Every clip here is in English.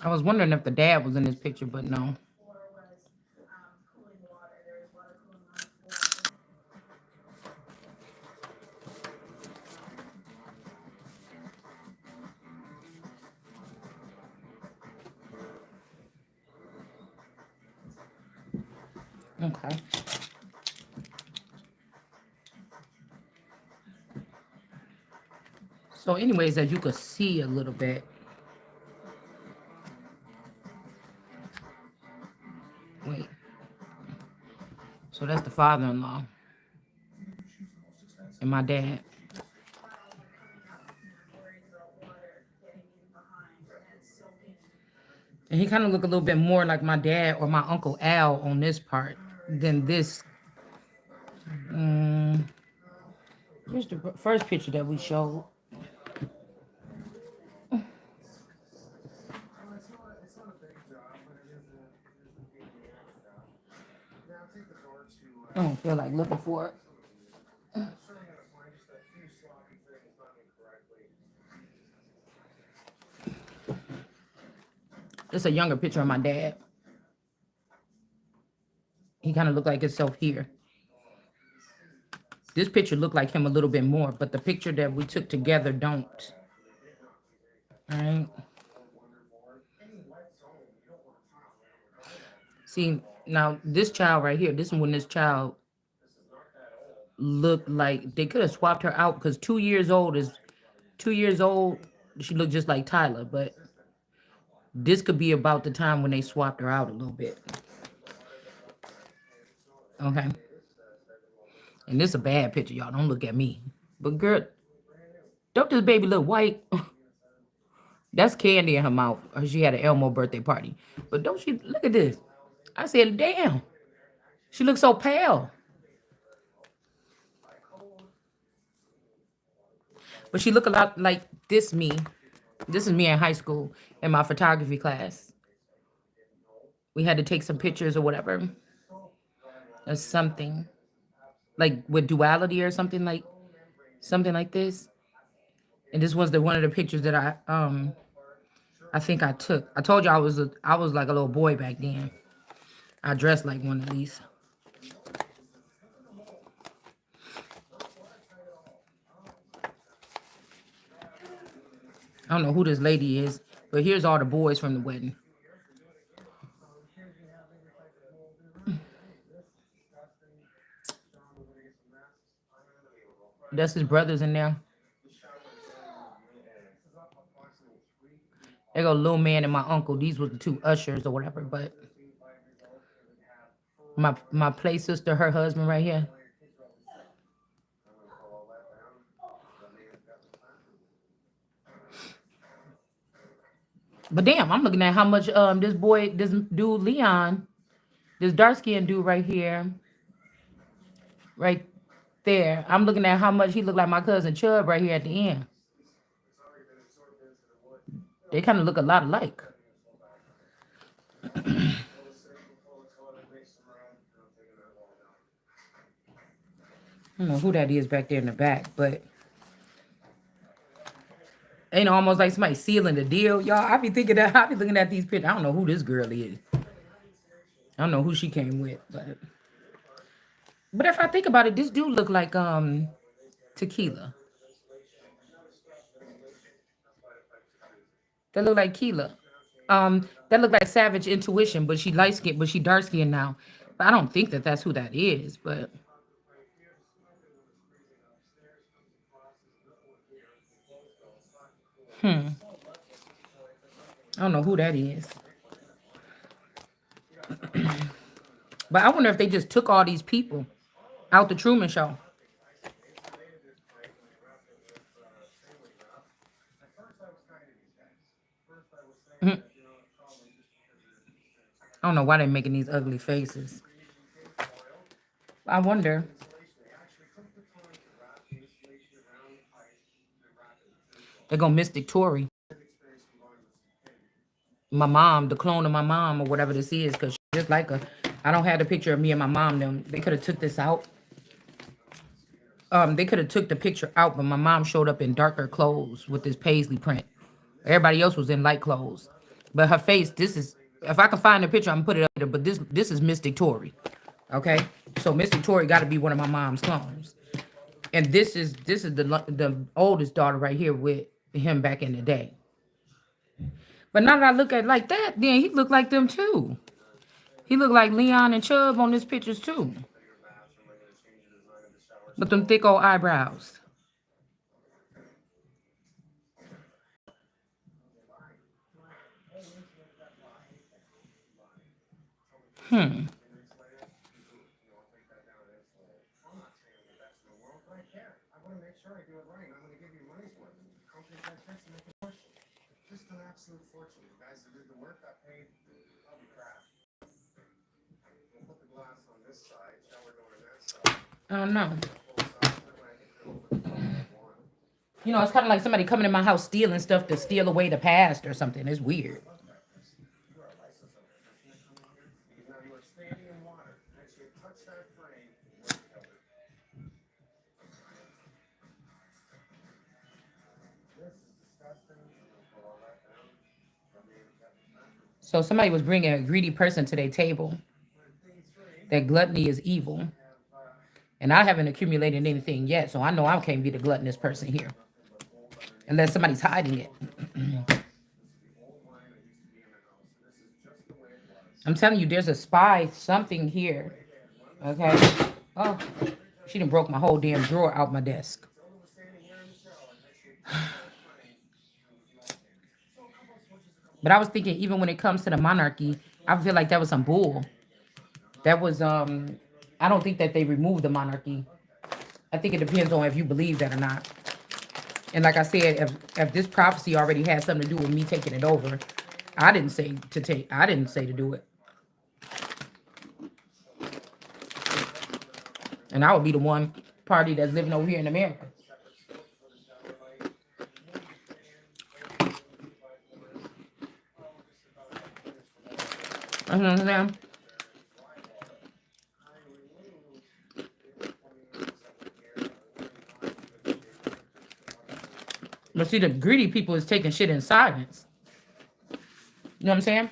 I was wondering if the dad was in this picture, but no. Okay. So anyways, as you could see a little bit, wait. So that's the father-in-law and my dad. And he kind of looked a little bit more like my dad or my Uncle Al on this part than this. Mm, here's the first picture that we showed. I don't feel like looking for it. It's a younger picture of my dad. He kind of looked like himself here. This picture looked like him a little bit more, but the picture that we took together don't. All right. See, now this child right here, this is when this child looked like they could have swapped her out because 2 years old is 2 years old. She looked just like Tyler, but this could be about the time when they swapped her out a little bit. Okay. And this is a bad picture, y'all. Don't look at me. But girl, don't this baby look white? That's candy in her mouth. She had an Elmo birthday party. But don't she look at this? I said, damn. She looks so pale. But she look a lot like this me. This is me in high school in my photography class. We had to take some pictures or whatever. Or something. Like with duality or something like this. And this was the one of the pictures that I think I took. I told you I was like a little boy back then. I dressed like one at least. I don't know who this lady is, but here's all the boys from the wedding. That's his brothers in there. There go little man and my uncle. These were the two ushers or whatever. But my play sister, her husband right here. But damn, I'm looking at how much this dude Leon, this dark skinned dude right here, right there. I'm looking at how much he looked like my cousin Chubb right here at the end. They kind of look a lot alike. I don't know who that is back there in the back, but ain't almost like somebody sealing the deal, y'all. I be thinking that I be looking at these pictures. I don't know who this girl is. I don't know who she came with, but if I think about it, this dude look like Tequila. That look like Keela. That look like Savage Intuition, but she light skinned, but she dark skinned now. But I don't think that that's who that is. But I don't know who that is. But I wonder if they just took all these people out the Truman Show. Mhm. I don't know why they're making these ugly faces. I wonder. They're gonna Mystic Tory. My mom, the clone of my mom, or whatever this is, because she's just like a. I don't have the picture of me and my mom. Them they could have took this out. They could have took the picture out, but my mom showed up in darker clothes with this paisley print. Everybody else was in light clothes. But her face, this is, if I can find the picture, I'm gonna put it up there. But this is Mystic Tory. Okay, so Mystic Tory got to be one of my mom's clones. And this is the oldest daughter right here with him back in the day. But now that I look at it like that, then he looked like them too. He looked like Leon and Chubb on this pictures too. With them thick old eyebrows. I don't know. You know, it's kind of like somebody coming in my house stealing stuff to steal away the past or something. It's weird. So somebody was bringing a greedy person to their table. That gluttony is evil. And I haven't accumulated anything yet, so I know I can't be the gluttonous person here. Unless somebody's hiding it. I'm telling you, there's a spy something here. Okay? Oh, she done broke my whole damn drawer out my desk. But I was thinking, even when it comes to the monarchy, I feel like that was some bull. That was I don't think that they removed the monarchy. I think it depends on if you believe that or not. And like I said, if this prophecy already had something to do with me taking it over, I didn't say to do it. And I would be the one party that's living over here in America. You know what I'm saying? But see, the greedy people is taking shit in silence. You know what I'm saying?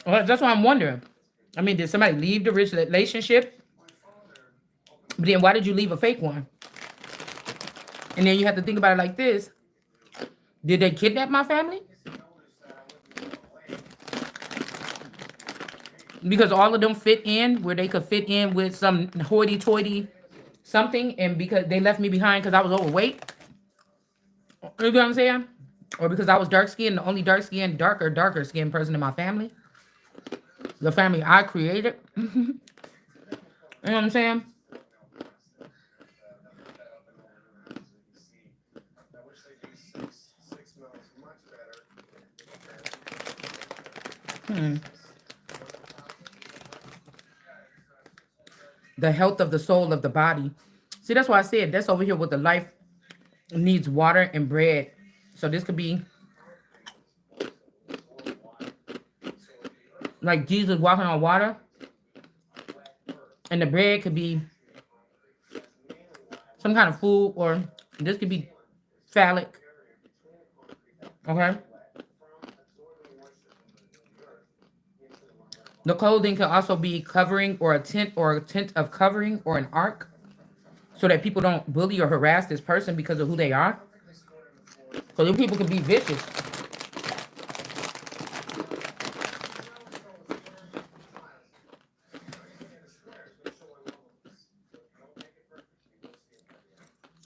Well, that's why I'm wondering. I mean, did somebody leave the rich relationship? But then why did you leave a fake one? And then you have to think about it like this. Did they kidnap my family? Because all of them fit in where they could fit in with some hoity-toity something, and because they left me behind because I was overweight. You know what I'm saying? Or because I was dark skinned, the only darker skinned person in my family. The family I created. You know what I'm saying? The health of the soul of the body. See, that's why I said that's over here with the life needs water and bread. So this could be like Jesus walking on water. And the bread could be some kind of food, or this could be phallic. Okay. The clothing could also be covering or a tent of covering or an ark so that people don't bully or harass this person because of who they are. So these people can be vicious.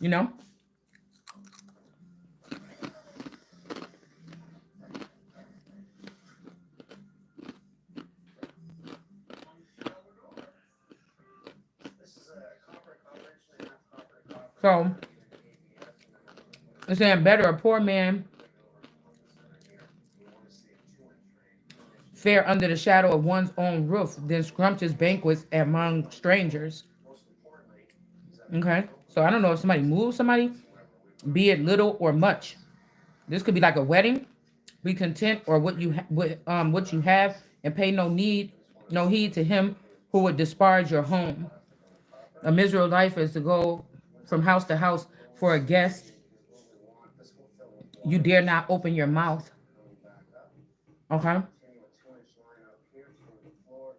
You know? So it's saying better a poor man fare under the shadow of one's own roof than scrumptious banquets among strangers. Okay. So I don't know if somebody moves somebody, be it little or much. This could be like a wedding. Be content or what you have, and pay no heed to him who would disparage your home. A miserable life is to go from house to house for a guest You dare not open your mouth. Okay.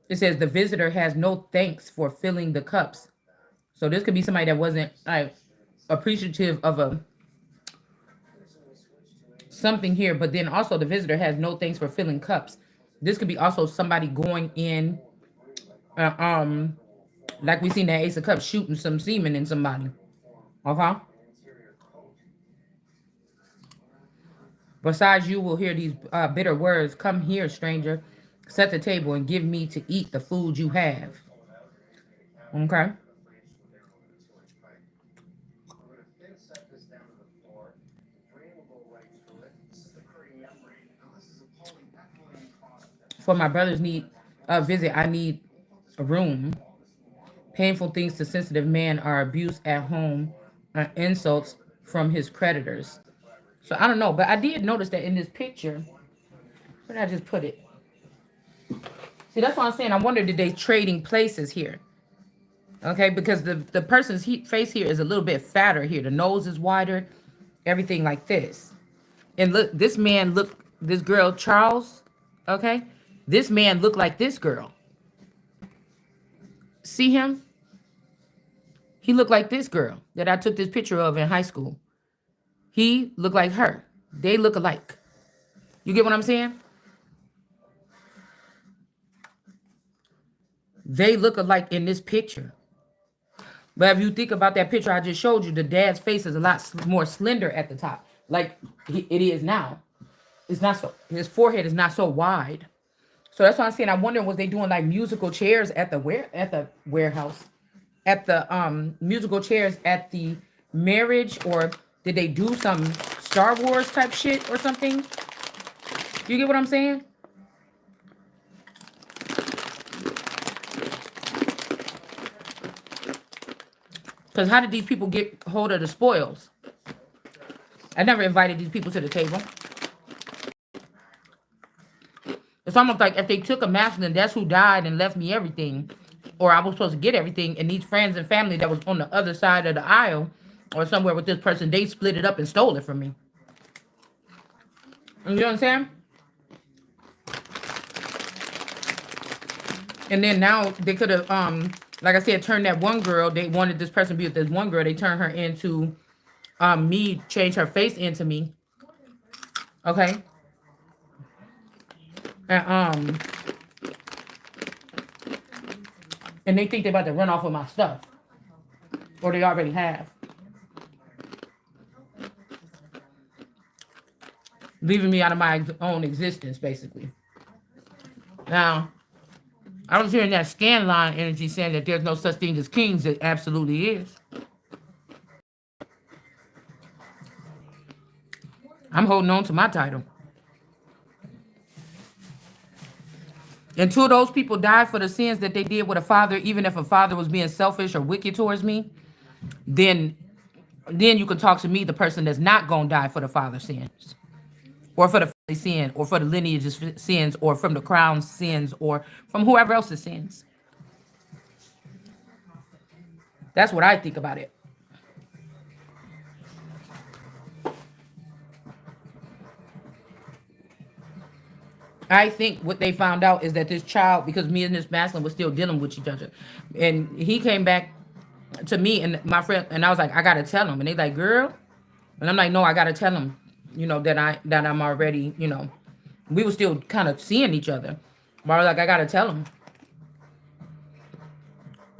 It says the visitor has no thanks for filling the cups. So this could be somebody that wasn't like appreciative of a something here, but then also the visitor has no thanks for filling cups. This could be also somebody going in, uh, um, like we seen that Ace of Cups shooting some semen in somebody. Okay. Besides, you will hear these bitter words. Come here, stranger. Set the table and give me to eat the food you have. Okay. For my brother's need visit, I need a room. Painful things to sensitive man are abuse at home, insults from his creditors. So I don't know, but I did notice that in this picture. Where did I just put it? See, that's what I'm saying. I wonder, did they trading places here? Okay, because the person's face here is a little bit fatter here. The nose is wider, everything like this. And look, this man look, this girl Charles. Okay, this man looked like this girl. See him? He looked like this girl that I took this picture of in high school. He looked like her. They look alike. You get what I'm saying? They look alike in this picture. But if you think about that picture I just showed you, the dad's face is a lot more slender at the top, like it is now. It's not so. His forehead is not so wide. So that's why I'm saying. I wonder, was they doing like musical chairs at the warehouse, at the musical chairs at the marriage, or did they do some Star Wars type shit or something? You get what I'm saying? Because how did these people get hold of the spoils? I never invited these people to the table. It's almost like if they took a masculine, that's who died and left me everything. Or I was supposed to get everything, and these friends and family that was on the other side of the aisle or somewhere with this person, they split it up and stole it from me. You know what I'm saying? And then now they could have, like I said, turned that one girl. They wanted this person to be with this one girl. They turned her into me, change her face into me. Okay. And and they think they're about to run off with my stuff. Or they already have. Leaving me out of my own existence, basically. Now, I was hearing that scan line energy saying that there's no such thing as kings. It absolutely is. I'm holding on to my title. And two of those people died for the sins that they did with a father, even if a father was being selfish or wicked towards me, then you could talk to me, the person that's not gonna die for the father's sins, or for the family sin, or for the lineage's sins, or from the crown's sins, or from whoever else's sins. That's what I think about it. I think what they found out is that this child, because me and this masculine was still dealing with each other, and he came back to me and my friend, and I was like, I gotta tell him, and they like, girl, and I'm like, no, I gotta tell him, that I'm already, we were still kind of seeing each other, but I was like, I gotta tell him.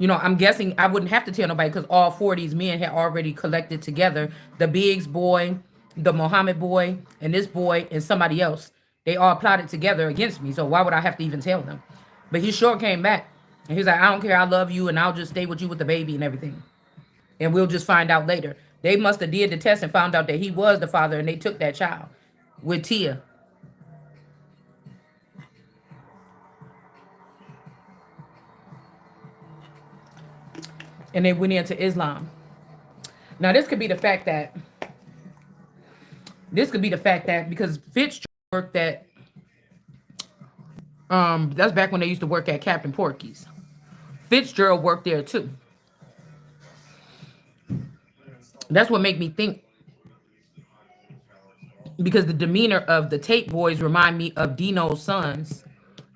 I'm guessing I wouldn't have to tell nobody because all four of these men had already collected together. The Biggs boy, the Mohammed boy, and this boy, and somebody else. They all plotted together against me. So why would I have to even tell them? But he sure came back. And he's like, I don't care. I love you. And I'll just stay with you with the baby and everything. And we'll just find out later. They must have did the test and found out that he was the father. And they took that child with Tia. And they went into Islam. Now, this could be the fact that because Fitz worked at that's back when they used to work at Captain Porky's. Fitzgerald worked there too. That's what made me think because the demeanor of the Tate boys remind me of Dino's sons,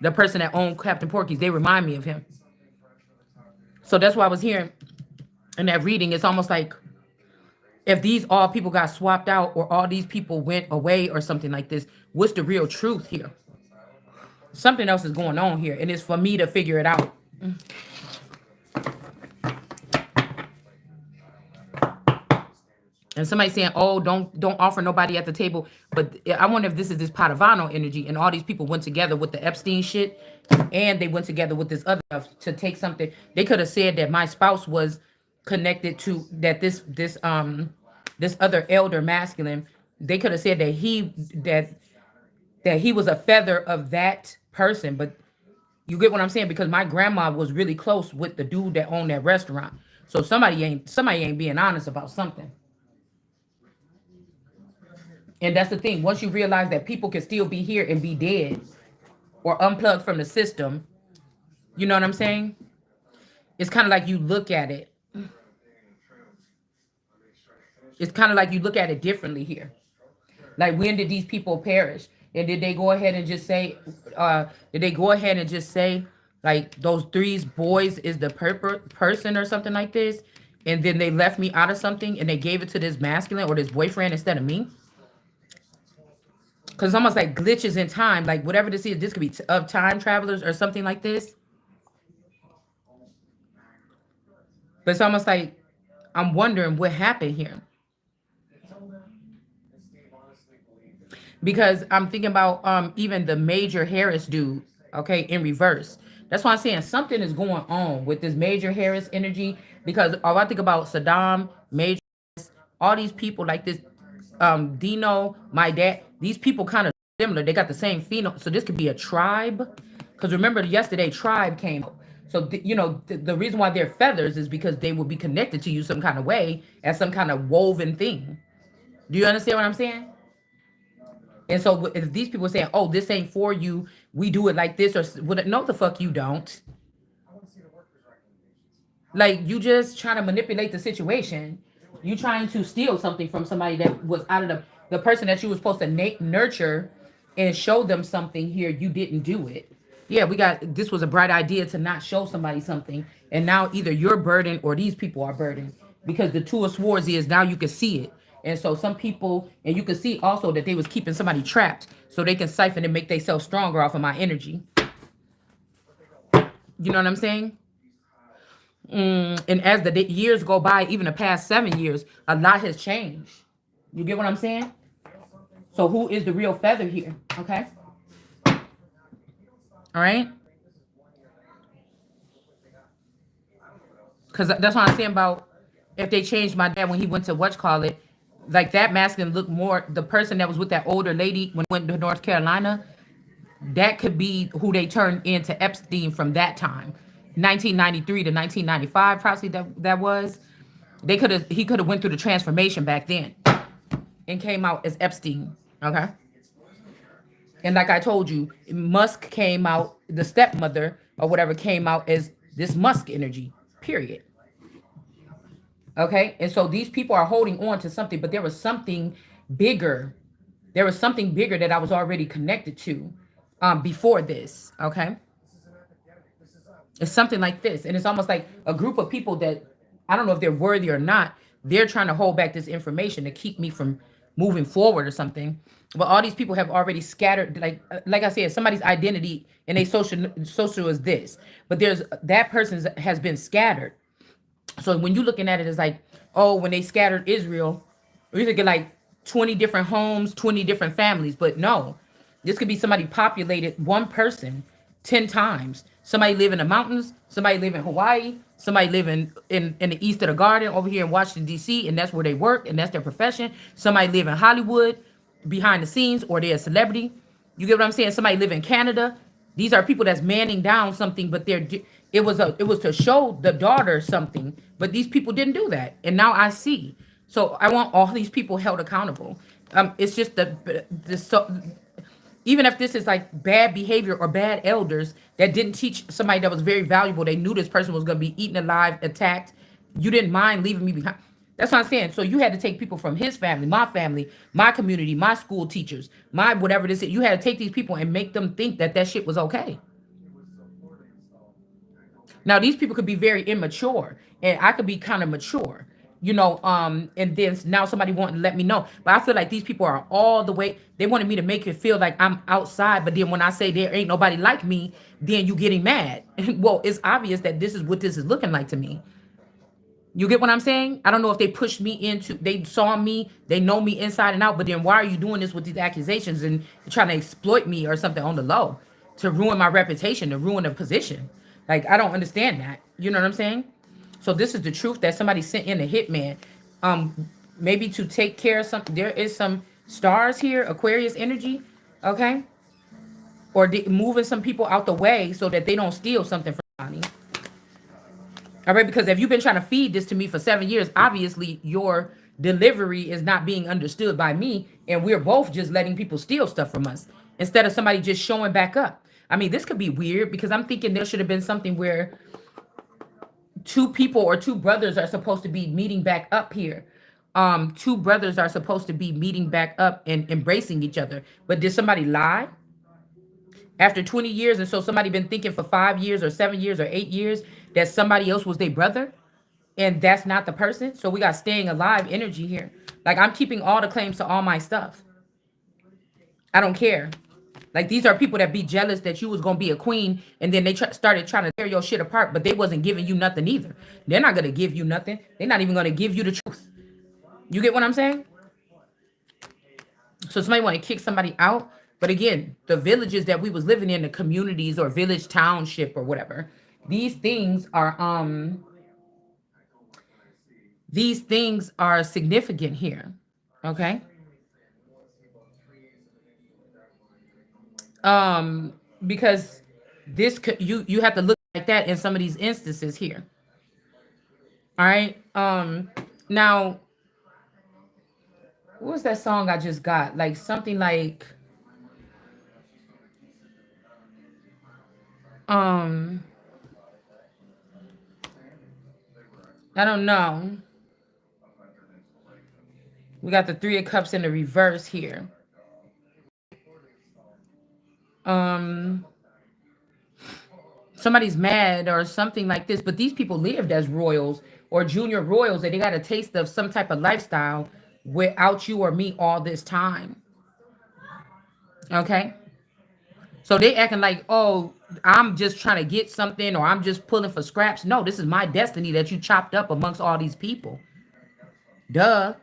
the person that owned Captain Porky's. They remind me of him. So that's why I was hearing in that reading. It's almost like if these all people got swapped out or all these people went away or something like this, what's the real truth here? Something else is going on here, and it's for me to figure it out. And somebody saying, "Oh, don't offer nobody at the table." But I wonder if this is this Padavano energy, and all these people went together with the Epstein shit, and they went together with this other stuff to take something. They could have said that my spouse was connected to that this other elder masculine. They could have said that he was a feather of that person, but you get what I'm saying? Because my grandma was really close with the dude that owned that restaurant. So somebody ain't being honest about something. And that's the thing. Once you realize that people can still be here and be dead or unplugged from the system, you know what I'm saying? It's kind of like you look at it. It's kind of like you look at it differently here. Like, when did these people perish? And did they go ahead and just say, like, those three boys is the person or something like this? And then they left me out of something and they gave it to this masculine or this boyfriend instead of me? Because it's almost like glitches in time. Like, whatever this is, this could be of time travelers or something like this. But it's almost like I'm wondering what happened here. Because I'm thinking about even the Major Harris dude, okay, in reverse. That's why I'm saying something is going on with this Major Harris energy. Because all I think about Saddam, Major, all these people like this, Dino, my dad, these people kind of similar. They got the same phenotype. So this could be a tribe. Because remember yesterday, tribe came up. So the reason why they're feathers is because they will be connected to you some kind of way as some kind of woven thing. Do you understand what I'm saying? And so if these people are saying, "Oh, this ain't for you," we do it like this, or no, the fuck you don't. Like, you just trying to manipulate the situation. You trying to steal something from somebody that was out of the person that you were supposed to nurture and show them something here. You didn't do it. Yeah, this was a bright idea to not show somebody something, and now either you're burdened or these people are burdened because the two of swords is now you can see it. And so some people, and you can see also that they was keeping somebody trapped so they can siphon and make themselves stronger off of my energy. You know what I'm saying? And as the years go by, even the past 7 years, a lot has changed. You get what I'm saying? So who is the real feather here? Okay. All right. Because that's what I'm saying about if they changed my dad when he went to like that masculine looked more the person that was with that older lady when he went to North Carolina. That could be who they turned into Epstein from that time, 1993 to 1995. Probably that was. He could have went through the transformation back then and came out as Epstein. Okay. And like I told you, Musk came out, the stepmother or whatever came out as this Musk energy. Period. Okay. And so these people are holding on to something, but there was something bigger. There was something bigger that I was already connected to before this. Okay. It's something like this. And it's almost like a group of people that I don't know if they're worthy or not. They're trying to hold back this information to keep me from moving forward or something. But all these people have already scattered, like I said, somebody's identity and a social is this. But there's that person has been scattered. So when you're looking at it, it's like, oh, when they scattered Israel, you're thinking like 20 different homes, 20 different families. But no, this could be somebody populated one person 10 times. Somebody live in the mountains, somebody live in Hawaii, somebody live in the east of the garden over here in Washington, D.C., and that's where they work, and that's their profession. Somebody live in Hollywood behind the scenes, or they're a celebrity. You get what I'm saying? Somebody live in Canada. These are people that's manning down something, but it was to show the daughter something, but these people didn't do that. And now I see. So I want all these people held accountable. It's just even if this is like bad behavior or bad elders that didn't teach somebody that was very valuable, they knew this person was going to be eaten alive, attacked. You didn't mind leaving me behind. That's what I'm saying. So you had to take people from his family, my community, my school teachers, my whatever this is. You had to take these people and make them think that that shit was okay. Now these people could be very immature, and I could be kind of mature, and then now somebody wanting to let me know. But I feel like these people are all the way. They wanted me to make it feel like I'm outside, but then when I say there ain't nobody like me, then you getting mad. Well, it's obvious that this is what this is looking like to me. You get what I'm saying? I don't know if they pushed me into, they saw me, they know me inside and out, but then why are you doing this with these accusations and trying to exploit me or something on the low to ruin my reputation, to ruin a position? Like, I don't understand that. You know what I'm saying? So this is the truth that somebody sent in a hitman, maybe to take care of something. There is some stars here, Aquarius energy, okay? Or moving some people out the way so that they don't steal something from somebody. All right, because if you've been trying to feed this to me for 7 years, obviously your delivery is not being understood by me, and we're both just letting people steal stuff from us instead of somebody just showing back up. I mean, this could be weird because I'm thinking there should have been something where two people or two brothers are supposed to be meeting back up here. Two brothers are supposed to be meeting back up and embracing each other. But did somebody lie after 20 years? And so somebody been thinking for 5 years or 7 years or 8 years that somebody else was their brother, and that's not the person. So we got staying alive energy here. Like, I'm keeping all the claims to all my stuff. I don't care. Like, these are people that be jealous that you was gonna be a queen, and then they started trying to tear your shit apart, but they wasn't giving you nothing either. They're not gonna give you nothing. They're not even gonna give you the truth. You get what I'm saying? So somebody want to kick somebody out, but again, the villages that we was living in, the communities or village township or whatever, these things are significant here. Okay. Because this could, you have to look like that in some of these instances here. All right. Now, what was that song I just got? Like something like um I don't know. We got the Three of Cups in the reverse here. Um Somebody's mad or something like this, but these people lived as royals or junior royals, and they got a taste of some type of lifestyle without you or me all this time. Okay. So they acting like, oh, I'm just trying to get something or I'm just pulling for scraps. No, this is my destiny that you chopped up amongst all these people. Duh.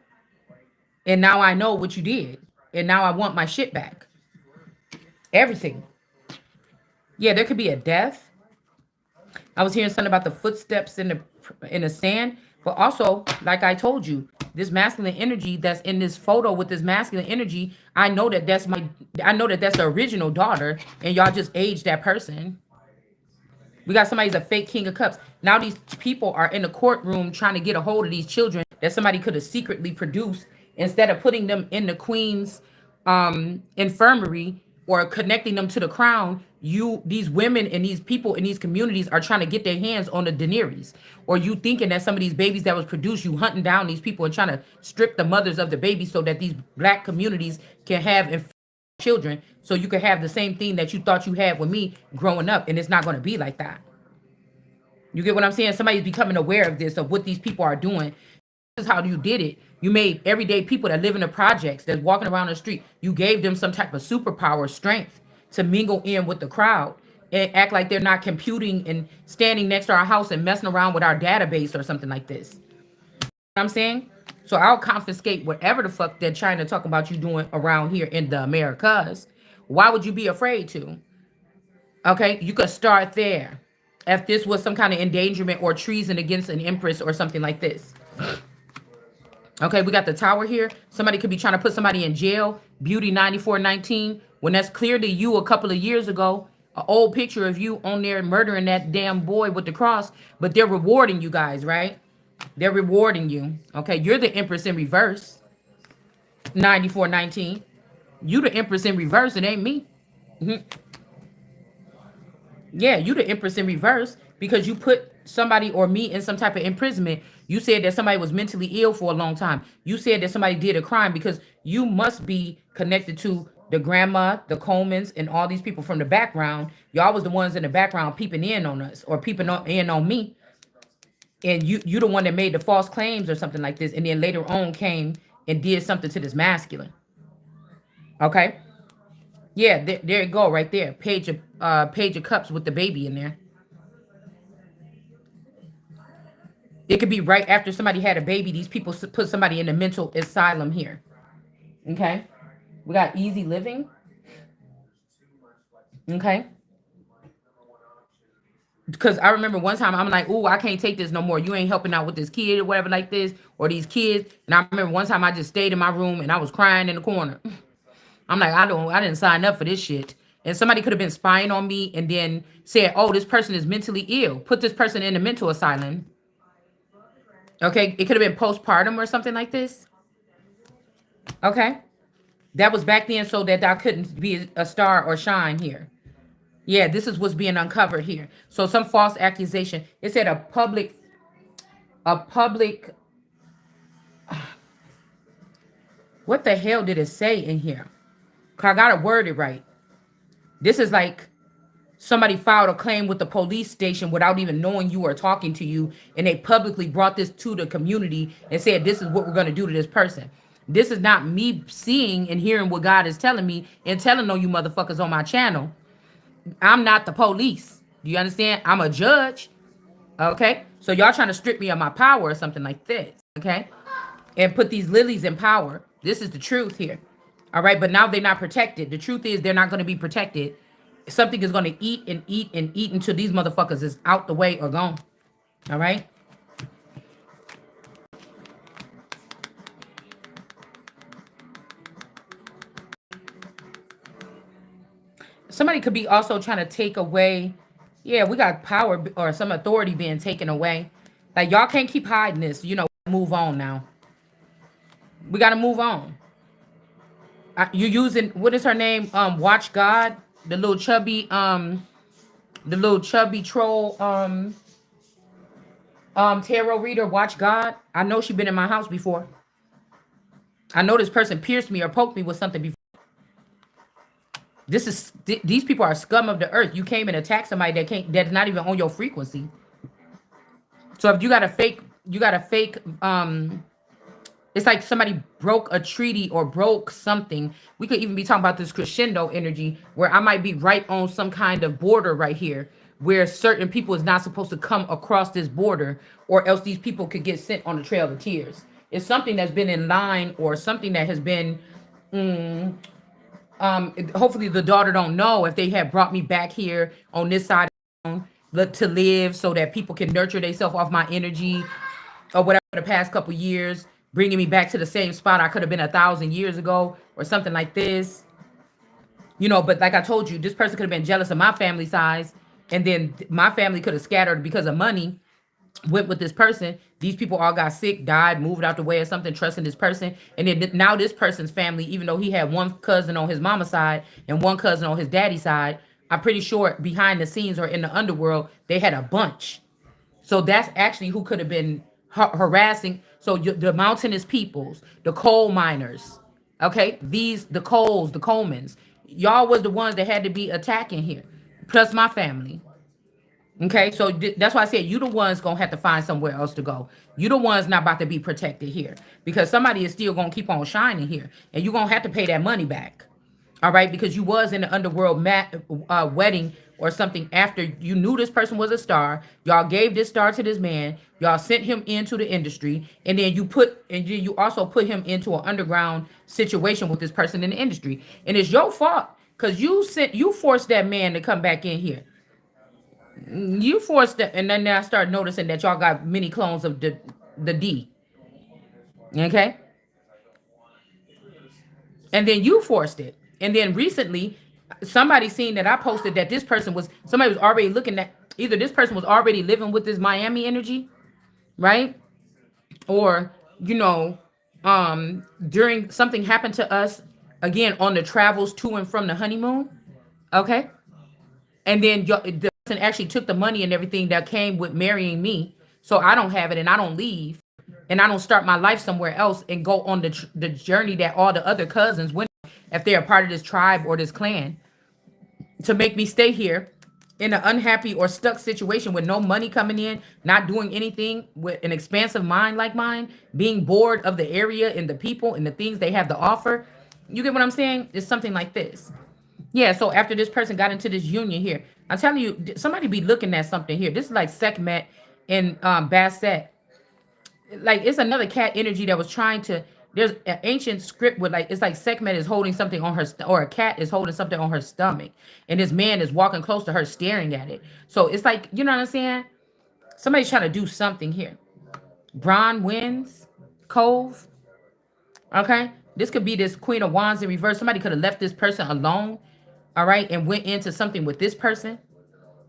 And now I know what you did. And now I want my shit back. Everything. Yeah, there could be a death. I was hearing something about the footsteps in the sand, but also, like I told you, this masculine energy that's in this photo with this masculine energy, I know that that's the original daughter, and y'all just aged that person. We got somebody's a fake king of cups. Now these people are in the courtroom trying to get a hold of these children that somebody could have secretly produced instead of putting them in the queen's infirmary or connecting them to the crown. These women and these people in these communities are trying to get their hands on the Daenerys. Or you thinking that some of these babies that was produced, you hunting down these people and trying to strip the mothers of the babies so that these black communities can have children, so you could have the same thing that you thought you had with me growing up, and it's not going to be like that. You get what I'm saying? Somebody's becoming aware of this, of what these people are doing. This is how you did it. You made everyday people that live in the projects, that's walking around the street, you gave them some type of superpower strength to mingle in with the crowd and act like they're not computing and standing next to our house and messing around with our database or something like this. You know what I'm saying? So I'll confiscate whatever the fuck they're trying to talk about you doing around here in the Americas. Why would you be afraid to? Okay, you could start there. If this was some kind of endangerment or treason against an empress or something like this. Okay, we got the tower here. Somebody could be trying to put somebody in jail. Beauty 9419. When that's clearly you a couple of years ago. An old picture of you on there murdering that damn boy with the cross. But they're rewarding you guys, right? They're rewarding you. Okay, you're the empress in reverse. 9419. You the empress in reverse. It ain't me. Mhm. Yeah, you the empress in reverse because you put somebody or me in some type of imprisonment. You said that somebody was mentally ill for a long time. You said that somebody did a crime because you must be connected to the grandma, the Colemans, and all these people from the background. Y'all was the ones in the background peeping in on us or in on me. And you the one that made the false claims or something like this. And then later on came and did something to this masculine. Okay? Yeah, there you go, right there. Page of cups with the baby in there. It could be right after somebody had a baby. These people put somebody in a mental asylum here. Okay, we got easy living. Okay, because I remember one time I'm like, "Ooh, I can't take this no more. You ain't helping out with this kid or whatever like this, or these kids." And I remember one time I just stayed in my room and I was crying in the corner. I'm like, I didn't sign up for this shit. And somebody could have been spying on me and then said, "Oh, this person is mentally ill. Put this person in a mental asylum." Okay, it could have been postpartum or something like this. Okay, that was back then, so that I couldn't be a star or shine here. Yeah, this is what's being uncovered here. So some false accusation. It said a public. What the hell did it say in here? 'Cause I gotta word it right. This is like somebody filed a claim with the police station without even knowing you or talking to you, and they publicly brought this to the community and said, "This is what we're gonna do to this person." This is not me seeing and hearing what God is telling me and telling on you motherfuckers on my channel. I'm not the police. Do you understand? I'm a judge. Okay. So y'all trying to strip me of my power or something like this. Okay. And put these lilies in power. This is the truth here. All right. But now they're not protected. The truth is they're not going to be protected. Something is going to eat and eat and eat until these motherfuckers is out the way or gone. All right. Somebody could be also trying to take away. Yeah, we got power or some authority being taken away. Like y'all can't keep hiding this. Move on now. We got to move on. You using what is her name? Watch God, the little chubby, troll, tarot reader. Watch God. I know she been in my house before. I know this person pierced me or poked me with something before. These people are scum of the earth. You came and attacked somebody that's not even on your frequency. So if you got a fake. It's like somebody broke a treaty or broke something. We could even be talking about this crescendo energy where I might be right on some kind of border right here where certain people is not supposed to come across this border, or else these people could get sent on the trail of tears. It's something that's been in line or something that has been hopefully the daughter don't know if they had brought me back here on this side to live so that people can nurture themselves off my energy or whatever the past couple years, bringing me back to the same spot I could have been 1,000 years ago or something like this. But like I told you, this person could have been jealous of my family size, and then my family could have scattered because of money, went with this person. These people all got sick, died, moved out the way or something, trusting this person. And then now this person's family, even though he had one cousin on his mama's side and one cousin on his daddy's side, I'm pretty sure behind the scenes or in the underworld, they had a bunch. So that's actually who could have been harassing. So the mountainous peoples, the coal miners, okay? The Coles, the Colemans, y'all was the ones that had to be attacking here, plus my family. Okay, so that's why I said you the ones gonna have to find somewhere else to go. You the ones not about to be protected here because somebody is still gonna keep on shining here, and you gonna have to pay that money back. All right, because you was in the underworld wedding or something after you knew this person was a star. Y'all gave this star to this man. Y'all sent him into the industry, and then you also put him into an underground situation with this person in the industry, and it's your fault because you forced that man to come back in here. You forced it, and then I started noticing that y'all got many clones of the D. Okay, and then you forced it, and then recently, somebody seen that I posted that somebody was already looking at either this person was already living with this Miami energy, right? Or during something happened to us again on the travels to and from the honeymoon. Okay, and then the person actually took the money and everything that came with marrying me. so I don't have it and I don't leave and I don't start my life somewhere else and go on the journey that all the other cousins went on, if they're a part of this tribe or this clan, to make me stay here in an unhappy or stuck situation with no money coming in, not doing anything, with an expansive mind like mine, being bored of the area and the people and the things they have to offer. You get what I'm saying? It's something like this. Yeah, so after this person got into this union here, I'm telling you, somebody be looking at something here. This is like Sekhmet and Basset. Like, it's another cat energy that was trying to. There's an ancient script with, like, it's like Sekhmet is holding something on her, or a cat is holding something on her stomach, and this man is walking close to her, staring at it. So it's like, you know what I'm saying? Somebody's trying to do something here. Bron wins, Cove. Okay, this could be this Queen of Wands in reverse. Somebody could have left this person alone, all right, and went into something with this person.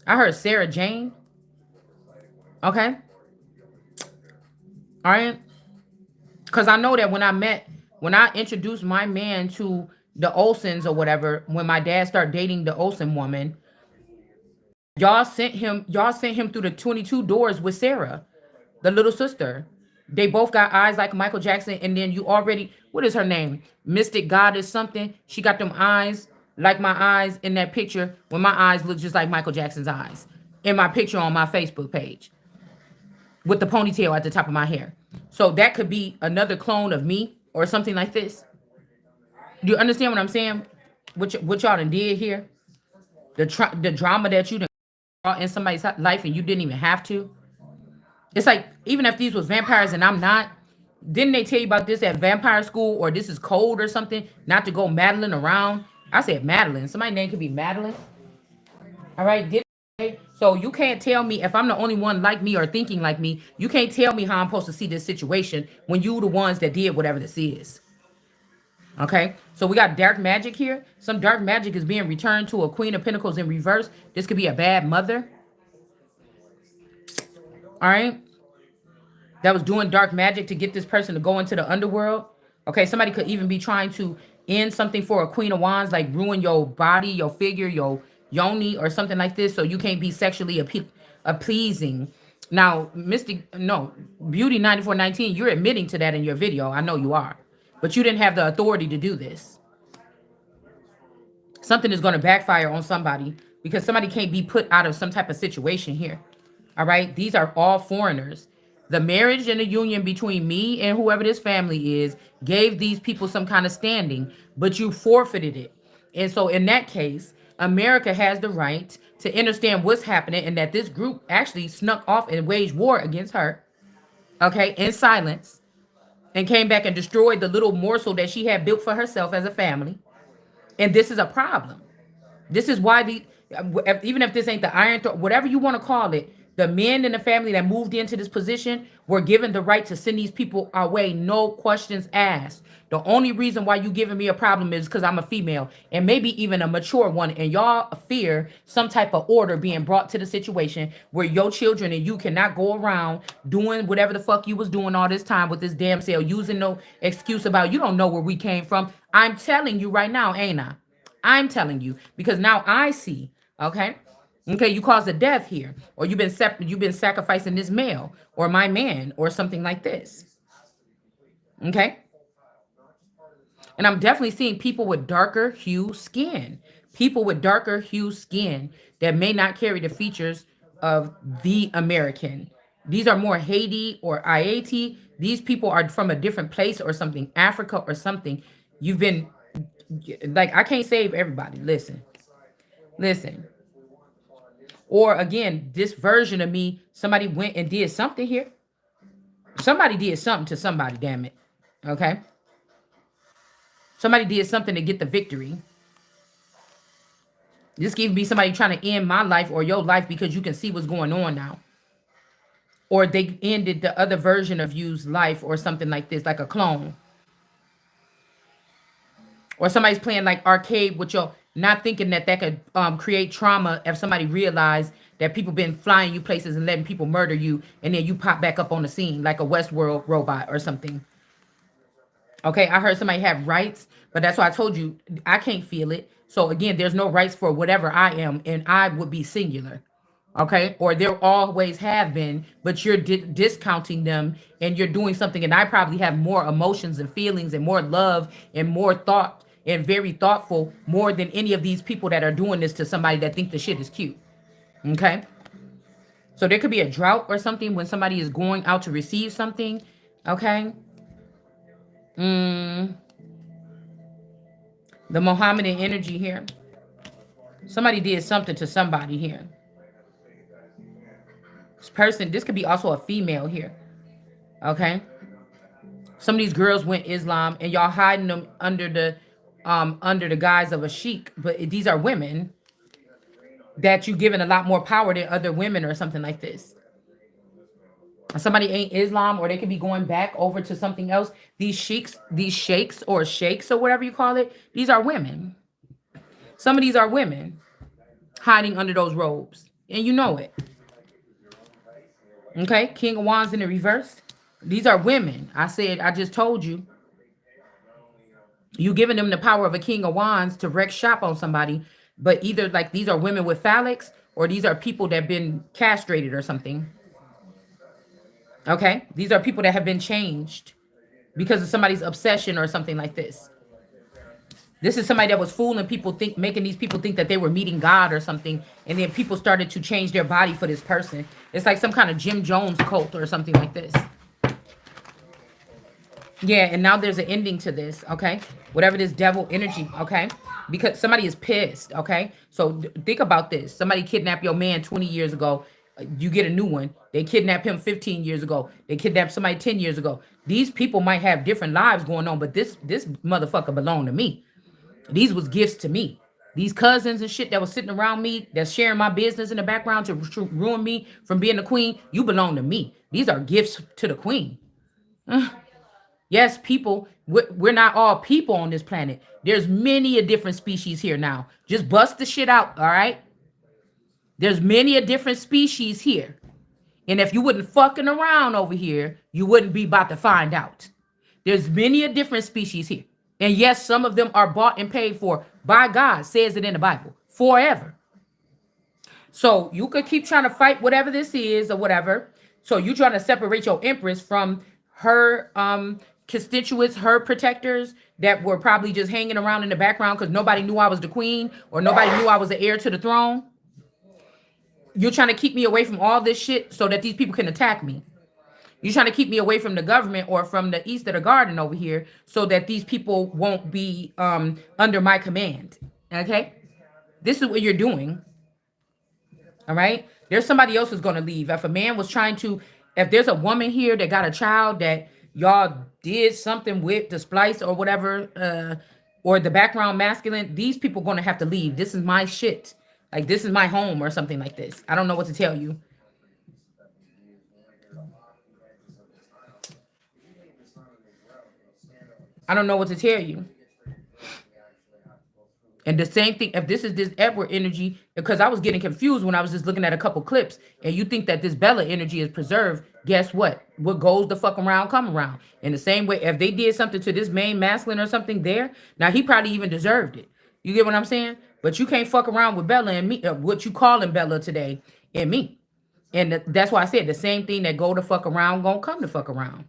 I heard Sarah Jane. Okay, all right. Because I know that when I introduced my man to the Olsons or whatever, when my dad started dating the Olsen woman, y'all sent him through the 22 doors with Sarah, the little sister. They both got eyes like Michael Jackson, and then you already, what is her name? Mystic Goddess something. She got them eyes like my eyes in that picture, when my eyes look just like Michael Jackson's eyes in my picture on my Facebook page, with the ponytail at the top of my hair. So that could be another clone of me or something like this. Do you understand what I'm saying? What y'all done did here? The drama that you done brought in somebody's life and you didn't even have to. It's like, even if these was vampires and I'm not, didn't they tell you about this at vampire school, or this is code or something, not to go Madeline around? I said Madeline. Somebody's name could be Madeline. All right. So you can't tell me, if I'm the only one like me or thinking like me, you can't tell me how I'm supposed to see this situation when you the ones that did whatever this is. Okay. So we got dark magic here. Some dark magic is being returned to a Queen of Pentacles in reverse. This could be a bad mother. All right. That was doing dark magic to get this person to go into the underworld. Okay. Somebody could even be trying to end something for a Queen of Wands, like ruin your body, your figure, your yoni, or something like this, so you can't be sexually pleasing. Now, Mystic, no, Beauty 9419, you're admitting to that in your video. I know you are. But you didn't have the authority to do this. Something is going to backfire on somebody, because somebody can't be put out of some type of situation here. All right. These are all foreigners. The marriage and the union between me and whoever this family is gave these people some kind of standing, but you forfeited it. And so in that case, America has the right to understand what's happening, and that this group actually snuck off and waged war against her, okay, in silence, and came back and destroyed the little morsel that she had built for herself as a family. And this is a problem. This is why even if this ain't the Iron Throne, whatever you want to call it, the men in the family that moved into this position were given the right to send these people away, no questions asked. The only reason why you giving me a problem is because I'm a female, and maybe even a mature one, and y'all fear some type of order being brought to the situation where your children and you cannot go around doing whatever the fuck you was doing all this time with this damn sale, using no excuse about you don't know where we came from. I'm telling you right now, ain't I? I'm telling you, because now I see. Okay. Okay, you caused a death here, or you've been sacrificing this male or my man or something like this. Okay. And I'm definitely seeing people with darker hue skin. People with darker hue skin that may not carry the features of the American. These are more Haiti or Haiti. These people are from a different place or something, Africa or something. You've been, like, I can't save everybody. Listen, listen. Or again, this version of me, somebody went and did something here. Somebody did something to somebody, damn it. Okay. Somebody did something to get the victory. This could be somebody trying to end my life or your life because you can see what's going on now. Or they ended the other version of you's life or something like this, like a clone. Or somebody's playing like arcade with your, not thinking that that could create trauma if somebody realized that people been flying you places and letting people murder you, and then you pop back up on the scene like a Westworld robot or something. Okay, I heard somebody have rights, but that's why I told you I can't feel it. So again, there's no rights for whatever I am, and I would be singular. Okay, or there always have been, but you're discounting them, and you're doing something. And I probably have more emotions and feelings and more love and more thought and very thoughtful more than any of these people that are doing this to somebody that think the shit is cute. Okay, so there could be a drought or something when somebody is going out to receive something. Okay, the Mohammedan energy here. Somebody did something to somebody here. This person, this could be also a female here. Okay, some of these girls went Islam, and y'all hiding them under the guise of a sheik, but these are women that you giving a lot more power than other women or something like this. Somebody ain't Islam, or they could be going back over to something else. These sheiks or sheiks or whatever you call it, these are women. Some of these are women hiding under those robes, and you know it. Okay, King of Wands in the reverse. These are women. I just told you. You giving them the power of a King of Wands to wreck shop on somebody, but either like these are women with phallics, or these are people that have been castrated or something. Okay, these are people that have been changed because of somebody's obsession or something like this. This is somebody that was fooling people, making these people think that they were meeting God or something, and then people started to change their body for this person. It's like some kind of Jim Jones cult or something like this. Yeah, and now there's an ending to this, okay? Whatever this devil energy, okay? Because somebody is pissed, okay? So think about this. Somebody kidnapped your man 20 years ago. You get a new one. They kidnapped him 15 years ago. They kidnapped somebody 10 years ago. These people might have different lives going on, but this motherfucker belonged to me. These was gifts to me. These cousins and shit that was sitting around me, that's sharing my business in the background to ruin me from being the queen, you belong to me. These are gifts to the queen. Yes, people, we're not all people on this planet. There's many a different species here now. Just bust the shit out, all right? There's many a different species here. And if you wouldn't fucking around over here, you wouldn't be about to find out. There's many a different species here. And yes, some of them are bought and paid for by God, says it in the Bible, forever. So you could keep trying to fight whatever this is or whatever. So you trying to separate your empress from her constituents, her protectors that were probably just hanging around in the background because nobody knew I was the queen or nobody knew I was the heir to the throne. You're trying to keep me away from all this shit so that these people can attack me. You're trying to keep me away from the government or from the east of the garden over here so that these people won't be under my command. Okay? This is what you're doing. All right. There's somebody else who's going to leave. If a man was trying to, if there's a woman here that got a child that y'all did something with the splice or whatever, or the background masculine, these people going to have to leave. This is my shit. Like, this is my home or something like this. I don't know what to tell you. I don't know what to tell you. And the same thing, if this is this Edward energy, because I was getting confused when I was just looking at a couple clips, and you think that this Bella energy is preserved, guess what? What goes the fuck around, come around. In the same way, if they did something to this main masculine or something there, now he probably even deserved it. You get what I'm saying? But you can't fuck around with Bella and me, what you calling Bella today, and me. And that's why I said the same thing that go the fuck around, gonna come the fuck around.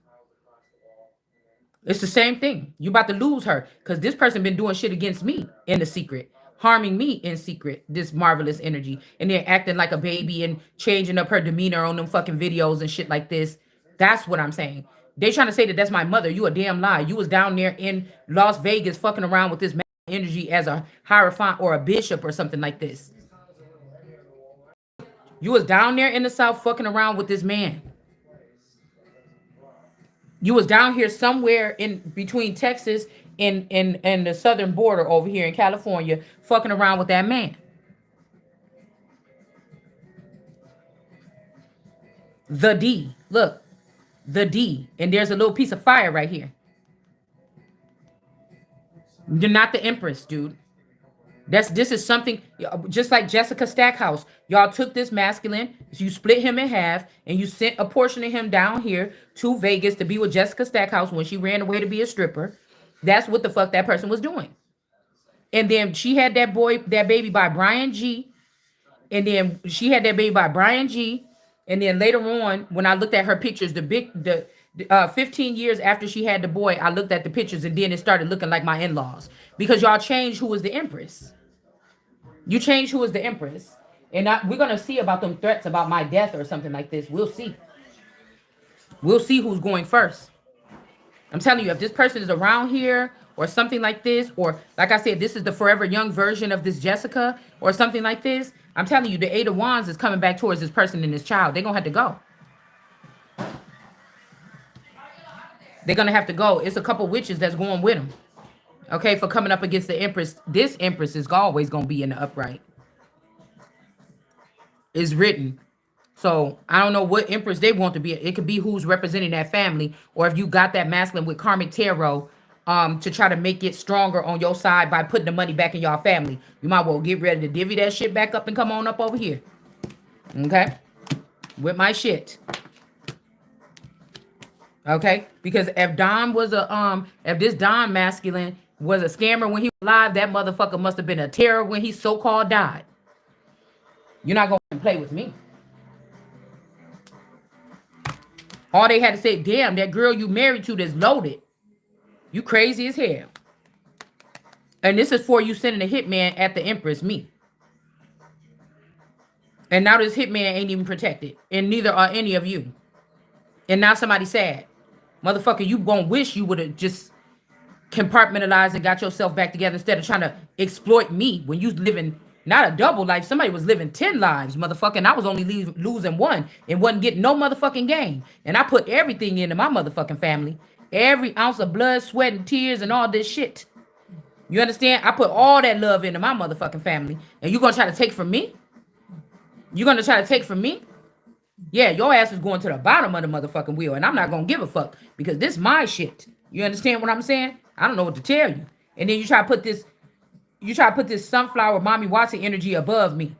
It's the same thing. You about to lose her because this person been doing shit against me in the secret, harming me in secret. This marvelous energy, and then acting like a baby and changing up her demeanor on them fucking videos and shit like this. That's what I'm saying. They trying to say that that's my mother. You a damn lie. You was down there in Las Vegas fucking around with this energy as a hierophant or a bishop or something like this. You was down there in the South fucking around with this man. You was down here somewhere in between Texas and the southern border over here in California, fucking around with that man. The D. Look, the D. And there's a little piece of fire right here. You're not the Empress, dude. This is something just like Jessica Stackhouse. Y'all took this masculine, you split him in half, and you sent a portion of him down here to Vegas to be with Jessica Stackhouse when she ran away to be a stripper. That's what the fuck that person was doing. And then she had that boy, that baby by Brian G. And then she had that baby by Brian G. And then later on, when I looked at her pictures, the 15 years after she had the boy, I looked at the pictures and then it started looking like my in-laws because y'all changed who was the Empress. You changed who was the Empress. And we're going to see about them threats about my death or something like this. We'll see. We'll see who's going first. I'm telling you, if this person is around here or something like this, or like I said, this is the forever young version of this Jessica or something like this, I'm telling you, the Eight of Wands is coming back towards this person and this child. They're going to have to go. They're going to have to go. It's a couple witches that's going with them. Okay, for coming up against the Empress. This Empress is always going to be in the upright. It's written. So I don't know what Empress they want to be. It could be who's representing that family, or if you got that masculine with karmic tarot, to try to make it stronger on your side by putting the money back in your family. You might well get ready to divvy that shit back up and come on up over here. Okay? With my shit. Okay? Because if Don was if this Don masculine was a scammer when he was alive, that motherfucker must have been a terror when he so-called died. You're not gonna play with me. All they had to say, damn, that girl you married to that's loaded. You crazy as hell. And this is for you sending a hitman at the Empress, me. And now this hitman ain't even protected. And neither are any of you. And now somebody sad. Motherfucker, you gonna wish you would have just compartmentalized and got yourself back together instead of trying to exploit me when you living not a double life. Somebody was living 10 lives, motherfucker, and I was only losing one and wasn't getting no motherfucking gain. And I put everything into my motherfucking family. Every ounce of blood, sweat, and tears and all this shit. You understand? I put all that love into my motherfucking family. And you gonna try to take from me? You gonna try to take from me? Yeah, your ass is going to the bottom of the motherfucking wheel. And I'm not gonna give a fuck because this is my shit. You understand what I'm saying? I don't know what to tell you. And then you try to put this sunflower mommy Watson energy above me.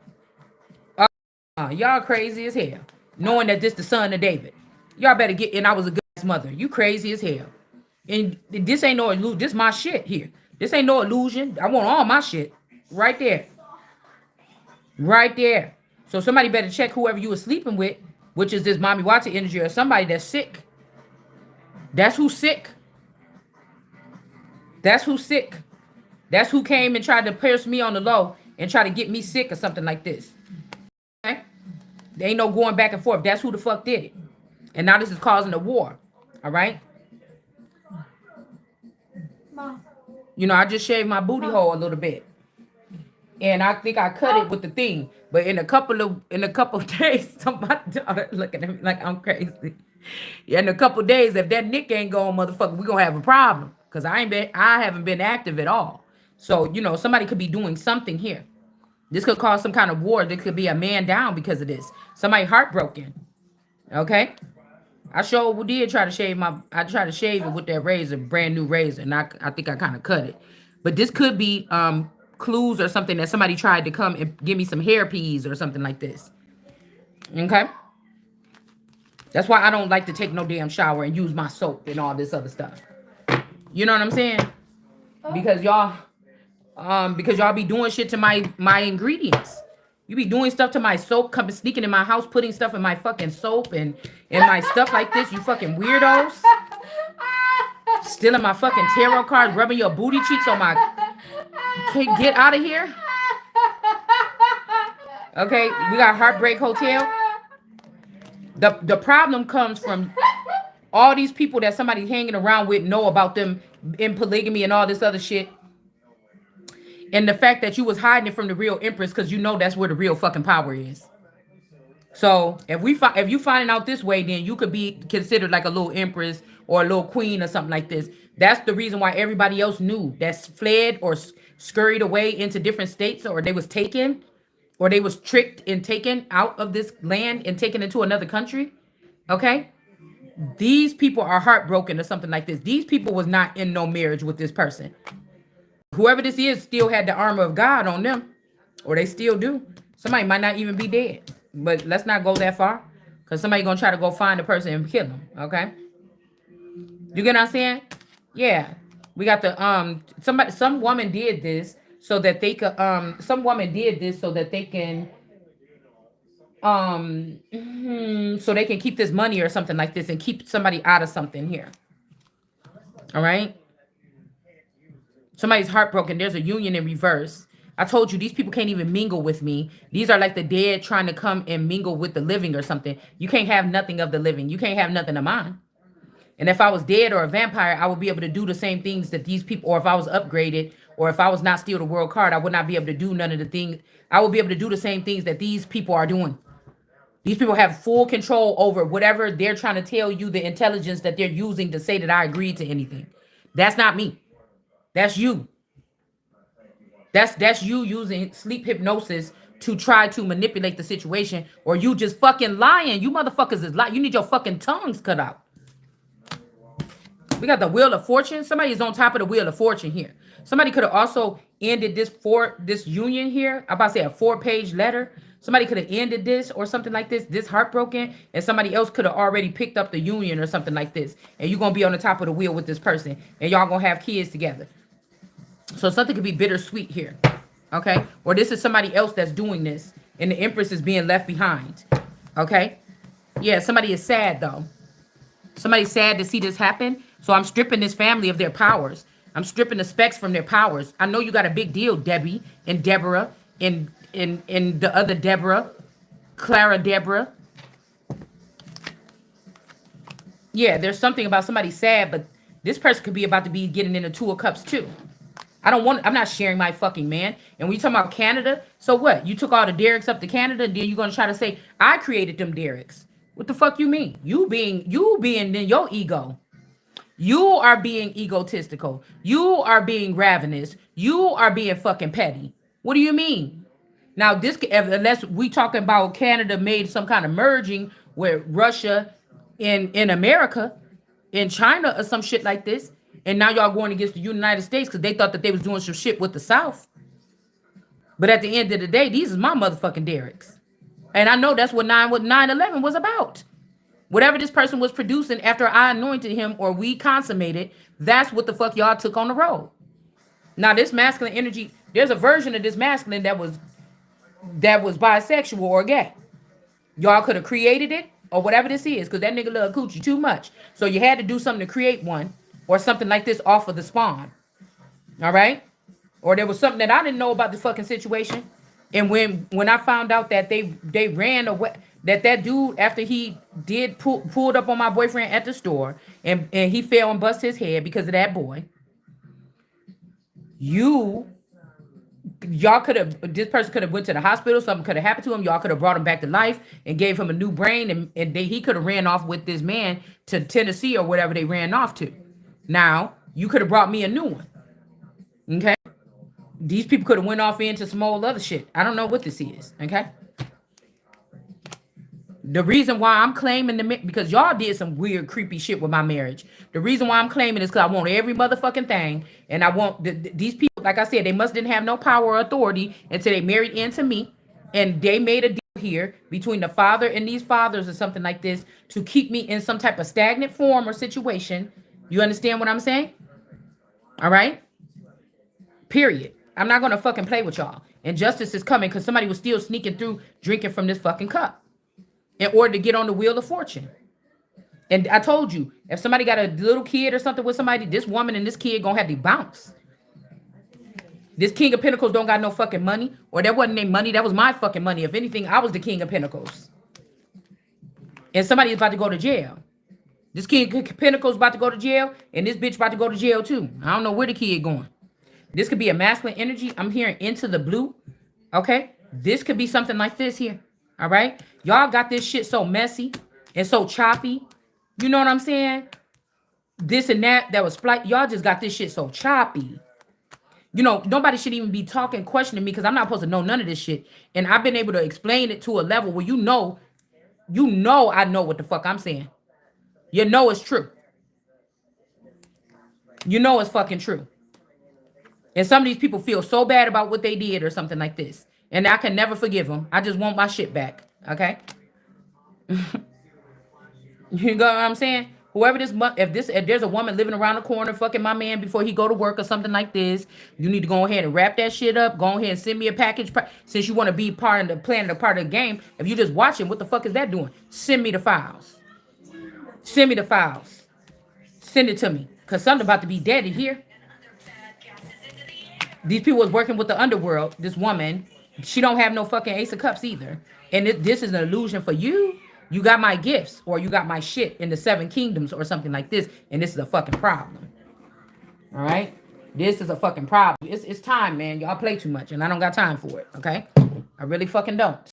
Y'all crazy as hell. Knowing that this the son of David. Y'all better get, and I was a good ass mother. You crazy as hell. And this ain't no illusion. This my shit here. This ain't no illusion. I want all my shit. Right there. Right there. So somebody better check whoever you were sleeping with, which is this mommy Watson energy, or somebody that's sick. That's who's sick. That's who's sick. That's who came and tried to pierce me on the low and try to get me sick or something like this. Okay? There ain't no going back and forth. That's who the fuck did it. And now this is causing a war. All right? Mom. You know, I just shaved my booty hole a little bit. And I think I cut it with the thing. But in a couple of days, my daughter looking at me like I'm crazy. Yeah, in a couple of days, if that Nick ain't going, motherfucker, we gonna have a problem. Because I haven't been active at all. So, you know, somebody could be doing something here. This could cause some kind of war. There could be a man down because of this. Somebody heartbroken. Okay? I sure did try to shave I tried to shave it with that razor, brand new razor. And I think I kind of cut it. But this could be clues or something that somebody tried to come and give me some hair peas or something like this. Okay? That's why I don't like to take no damn shower and use my soap and all this other stuff. You know what I'm saying? Because y'all be doing shit to my ingredients. You be doing stuff to my soap, coming sneaking in my house, putting stuff in my fucking soap and my stuff like this, you fucking weirdos. Stealing my fucking tarot cards, rubbing your booty cheeks on my... Can't get out of here. Okay, we got Heartbreak Hotel. The problem comes from all these people that somebody hanging around with know about them in polygamy and all this other shit. And the fact that you was hiding it from the real Empress because you know that's where the real fucking power is. So if you finding out this way, then you could be considered like a little Empress or a little queen or something like this. That's the reason why everybody else knew that's fled or scurried away into different states, or they was taken, or they was tricked and taken out of this land and taken into another country. Okay? These people are heartbroken or something like this. These people was not in no marriage with this person. Whoever this is still had the armor of God on them, or they still do. Somebody might not even be dead, but let's not go that far, because somebody gonna try to go find the person and kill them. Okay, you get what I'm saying? Yeah, we got the some woman did this so that they could So they can keep this money or something like this and keep somebody out of something here. All right. Somebody's heartbroken. There's a union in reverse. I told you these people can't even mingle with me. These are like the dead trying to come and mingle with the living or something. You can't have nothing of the living. You can't have nothing of mine. And if I was dead or a vampire, I would be able to do the same things that these people, or if I was upgraded, or if I was not still the world card, I would not be able to do none of the things. I would be able to do the same things that these people are doing. These people have full control over whatever they're trying to tell you, the intelligence that they're using to say that I agreed to anything. That's not me. That's you. That's you using sleep hypnosis to try to manipulate the situation, or you just fucking lying. You motherfuckers is lying. You need your fucking tongues cut out. We got the Wheel of Fortune. Somebody is on top of the Wheel of Fortune here. Somebody could have also ended this union here. I'm about to say a 4-page letter. Somebody could have ended this or something like this heartbroken, and somebody else could have already picked up the union or something like this. And you're gonna be on the top of the wheel with this person, and y'all gonna have kids together. So something could be bittersweet here. Okay? Or this is somebody else that's doing this, and the Empress is being left behind. Okay? Yeah, somebody is sad though. Somebody's sad to see this happen. So I'm stripping this family of their powers. I'm stripping the specs from their powers. I know you got a big deal, Debbie and Deborah and the other Deborah, Clara Deborah. Yeah, there's something about somebody sad, but this person could be about to be getting into 2 of Cups too. I'm not sharing my fucking man. And when you talking about Canada, so what? You took all the Derricks up to Canada, and then you're gonna try to say I created them Derricks. What the fuck you mean? You being in your ego. You are being egotistical. You are being ravenous. You are being fucking petty. What do you mean? Now, this, unless we talking about Canada made some kind of merging with Russia in America, in China or some shit like this, and now y'all going against the United States because they thought that they was doing some shit with the South. But at the end of the day, these is my motherfucking Derricks. And I know that's what 9/11 was about. Whatever this person was producing after I anointed him or we consummated, that's what the fuck y'all took on the road. Now, this masculine energy, there's a version of this masculine that was bisexual or gay. Y'all could have created it or whatever this is, because that nigga love coochie too much. So you had to do something to create one or something like this off of the spawn. All right? Or there was something that I didn't know about the fucking situation. And when I found out that they ran away, that dude, after he did pulled up on my boyfriend at the store and he fell and bust his head because of that boy, y'all could have, this person could have went to the hospital, something could have happened to him, y'all could have brought him back to life and gave him a new brain, and he could have ran off with this man to Tennessee or whatever they ran off to. Now, you could have brought me a new one. Okay? These people could have went off into some old other shit. I don't know what this is. Okay? The reason why I'm claiming because y'all did some weird, creepy shit with my marriage. The reason why I'm claiming is because I want every motherfucking thing. And I want these people, like I said, they didn't have no power or authority until they married into me. And they made a deal here between the father and these fathers or something like this to keep me in some type of stagnant form or situation. You understand what I'm saying? All right? Period. I'm not going to fucking play with y'all. And justice is coming because somebody was still sneaking through drinking from this fucking cup in order to get on the Wheel of Fortune. And I told you, if somebody got a little kid or something with somebody, this woman and this kid gonna have to bounce. This King of Pentacles don't got no fucking money, or that wasn't their money, that was my fucking money. If anything, I was the King of Pentacles. And somebody is about to go to jail. This King of Pentacles about to go to jail, and this bitch about to go to jail too. I don't know where the kid going. This could be a masculine energy. I'm hearing into the blue. Okay? This could be something like this here. All right? Y'all got this shit so messy and so choppy. You know what I'm saying? This and that was split. Y'all just got this shit so choppy. You know, nobody should even be questioning me because I'm not supposed to know none of this shit. And I've been able to explain it to a level where you know I know what the fuck I'm saying. You know it's true. You know it's fucking true. And some of these people feel so bad about what they did or something like this. And I can never forgive them. I just want my shit back. Okay? You know what I'm saying? Whoever if there's a woman living around the corner fucking my man before he go to work or something like this, you need to go ahead and wrap that shit up. Go ahead and send me a package. Since you want to be part of the plan, the part of the game. If you just watching, what the fuck is that doing? Send me the files. Send me the files. Send it to me, cause something about to be dead in here. These people was working with the underworld. This woman, she don't have no fucking ace of cups either. And this is an illusion for you. You got my gifts or you got my shit in the seven kingdoms or something like this. And this is a fucking problem. All right. This is a fucking problem. It's time, man. Y'all play too much and I don't got time for it. Okay. I really fucking don't.